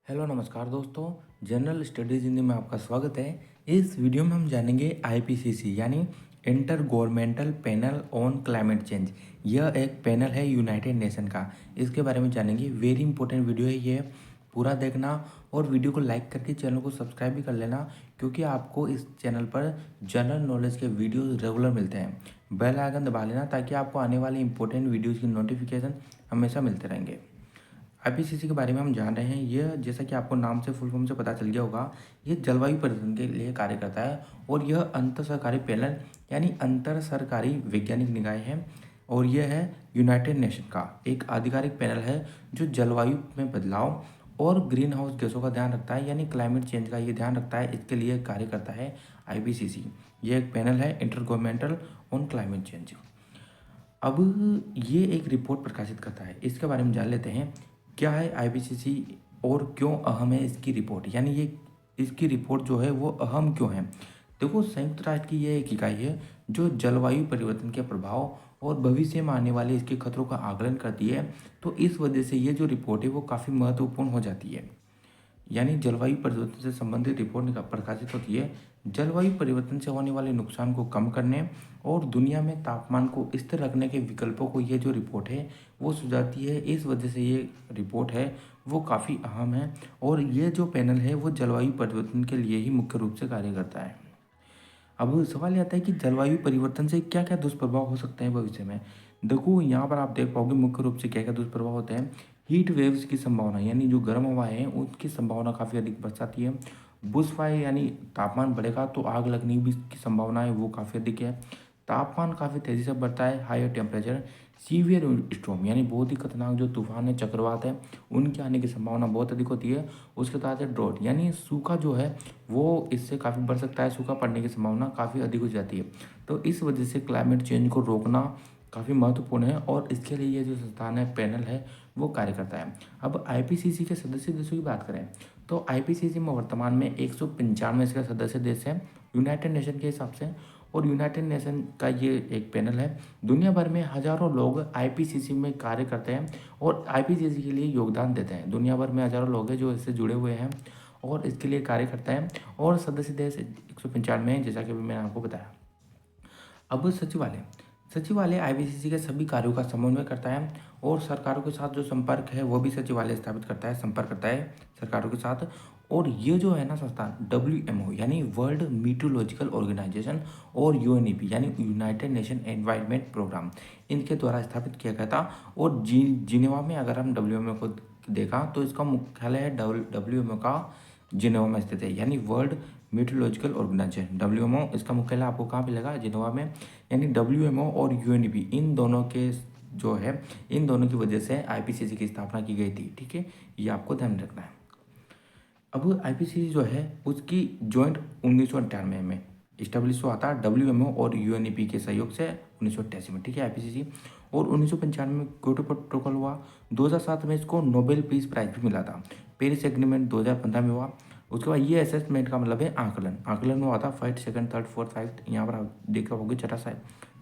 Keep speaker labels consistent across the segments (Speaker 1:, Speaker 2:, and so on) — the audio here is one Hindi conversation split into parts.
Speaker 1: हेलो नमस्कार दोस्तों। जनरल स्टडीज हिंदी में आपका स्वागत है। इस वीडियो में हम जानेंगे आईपीसीसी यानी inter governmental panel on climate change. यह एक पैनल है यूनाइटेड नेशन का। इसके बारे में जानेंगे। वेरी इंपॉर्टेंट वीडियो है ये, पूरा देखना और वीडियो को लाइक करके चैनल को सब्सक्राइब भी कर लेना, क्योंकि आपको इस चैनल पर जनरल नॉलेज के वीडियो रेगुलर मिलते हैं। बेल आइकन दबा लेना ताकि आपको आने वाली इंपॉर्टेंट वीडियोज़ की नोटिफिकेशन हमेशा मिलते रहेंगे। आईपीसीसी के बारे में हम जान रहे हैं। यह जैसा कि आपको नाम से फुल फॉर्म से पता चल गया होगा, ये जलवायु परिवर्तन के लिए कार्य करता है और यह अंतर सरकारी पैनल यानी अंतर सरकारी वैज्ञानिक निकाय है। और यह है यूनाइटेड नेशन का एक आधिकारिक पैनल है जो जलवायु में बदलाव और ग्रीन हाउस गैसों का ध्यान रखता है, यानी क्लाइमेट चेंज का ये ध्यान रखता है। इसके लिए कार्य करता है आईपीसीसी। ये एक पैनल है inter governmental on climate change. अब ये एक रिपोर्ट प्रकाशित करता है, इसके बारे में जान लेते हैं। क्या है आईपीसीसी और क्यों अहम है इसकी रिपोर्ट, यानी ये इसकी रिपोर्ट जो है वो अहम क्यों है। देखो, संयुक्त राष्ट्र की ये एक इकाई है जो जलवायु परिवर्तन के प्रभाव और भविष्य में आने वाले इसके खतरों का आकलन करती है। तो इस वजह से ये जो रिपोर्ट है वो काफ़ी महत्वपूर्ण हो जाती है। यानी जलवायु परिवर्तन से संबंधित रिपोर्ट प्रकाशित होती है। जलवायु परिवर्तन से होने वाले नुकसान को कम करने और दुनिया में तापमान को स्थिर रखने के विकल्पों को ये जो रिपोर्ट है वो सुझाती है। इस वजह से ये रिपोर्ट है वो काफ़ी अहम है और ये जो पैनल है वो जलवायु परिवर्तन के लिए ही मुख्य रूप से कार्य करता है। अब सवाल ये आता है कि जलवायु परिवर्तन से क्या क्या दुष्प्रभाव हो सकते हैं भविष्य में। देखो, यहाँ पर आप देख पाओगे मुख्य रूप से क्या क्या दुष्प्रभाव होते हैं। हीट वेव्स की संभावना, यानी जो गर्म हवाएं हैं उनकी संभावना काफ़ी अधिक बढ़ जाती है। बुश फायर यानी तापमान बढ़ेगा तो आग लगने भी की संभावना है वो काफ़ी अधिक है। तापमान काफ़ी तेज़ी से बढ़ता है, हायर टेम्परेचर। सीवियर स्टॉर्म यानी बहुत ही खतरनाक जो तूफान है, चक्रवात है, उनके आने की संभावना बहुत अधिक होती है। उसके साथ है ड्रॉट यानी सूखा जो है वो इससे काफ़ी बढ़ सकता है, सूखा पड़ने की संभावना काफ़ी अधिक हो जाती है। तो इस वजह से क्लाइमेट चेंज को रोकना काफ़ी महत्वपूर्ण है और इसके लिए ये जो संस्थान है, पैनल है, वो कार्य करता है। अब आईपीसीसी के सदस्य देशों की बात करें तो आईपीसीसी में वर्तमान में 195 इसका सदस्य देश है यूनाइटेड नेशन के हिसाब से। और यूनाइटेड नेशन का ये एक पैनल है। दुनिया भर में हज़ारों लोग आईपीसीसी में कार्य करते हैं और आईपीसीसी के लिए योगदान देते हैं। दुनिया भर में हज़ारों लोग हैं जो इससे जुड़े हुए हैं और इसके लिए कार्य करता है। और सदस्य देश 195 हैं, जैसा कि अभी मैंने आपको बताया। अब सचिवालय सचिवालय आईपीसीसी के सभी कार्यों का समन्वय करता है और सरकारों के साथ जो संपर्क है वो भी सचिवालय स्थापित करता है, संपर्क करता है सरकारों के साथ। और ये जो है ना संस्थान डब्ल्यूएमओ यानी वर्ल्ड मीटरोलॉजिकल ऑर्गेनाइजेशन और यूएनईपी यानी यूनाइटेड नेशन एनवायरनमेंट प्रोग्राम, इनके द्वारा स्थापित किया गया था। और जिनेवा में अगर हम डब्ल्यूएमओ को देखा तो इसका मुख्यालय है डब्ल्यूएमओ का जिनेवा में स्थित है, यानी वर्ल्ड मीटरोलॉजिकल ऑर्गेनाइजेशन डब्ल्यूएमओ। इसका मुख्यालय आपको कहाँ मिलेगा? जिनेवा में। यानी डब्ल्यूएमओ और यूएनईपी इन दोनों के जो है इन दोनों की वजह से आईपीसीसी की स्थापना की गई थी। ठीक है, ये आपको ध्यान रखना है। अब आईपीसीसी जो है उसकी जॉइंट 1998 में इस्टेब्लिश हुआ था डब्ल्यूएमओ और यूएनईपी के सहयोग से 1988 में। ठीक है, आईपीसीसी। और 1995 में क्योटो प्रोटोकॉल हुआ। 2007 में इसको नोबेल पीस प्राइज भी मिला था। पेरिस एग्रीमेंट 2015 में हुआ। उसके बाद ये असेसमेंट का मतलब है आकलन। आकलन में हुआ था first, second, third, fourth, five. यहाँ पर आप देख रहे होगे छठा सा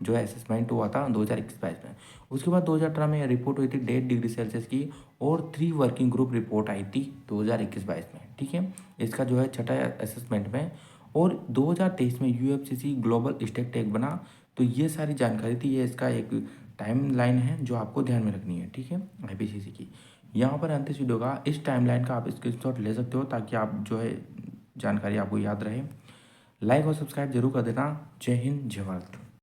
Speaker 1: जो है असेसमेंट हुआ था 2021-22 में। उसके बाद 2018 में रिपोर्ट हुई थी 1.5 डिग्री सेल्सियस की और 3 वर्किंग ग्रुप रिपोर्ट आई थी 2021-22 में। ठीक है, इसका जो है छठा असेसमेंट में। और 2023 में यूएफसीसी ग्लोबल स्टेक टेक बना। तो ये सारी जानकारी थी, ये इसका एक टाइम लाइन है जो आपको ध्यान में रखनी है। ठीक है, आईपीसीसी की यहाँ पर अंत वीडियो का इस टाइमलाइन का आप स्क्रीनशॉट ले सकते हो ताकि आप जो है जानकारी आपको याद रहे। लाइक और सब्सक्राइब जरूर कर देना। जय हिंद, जय भारत।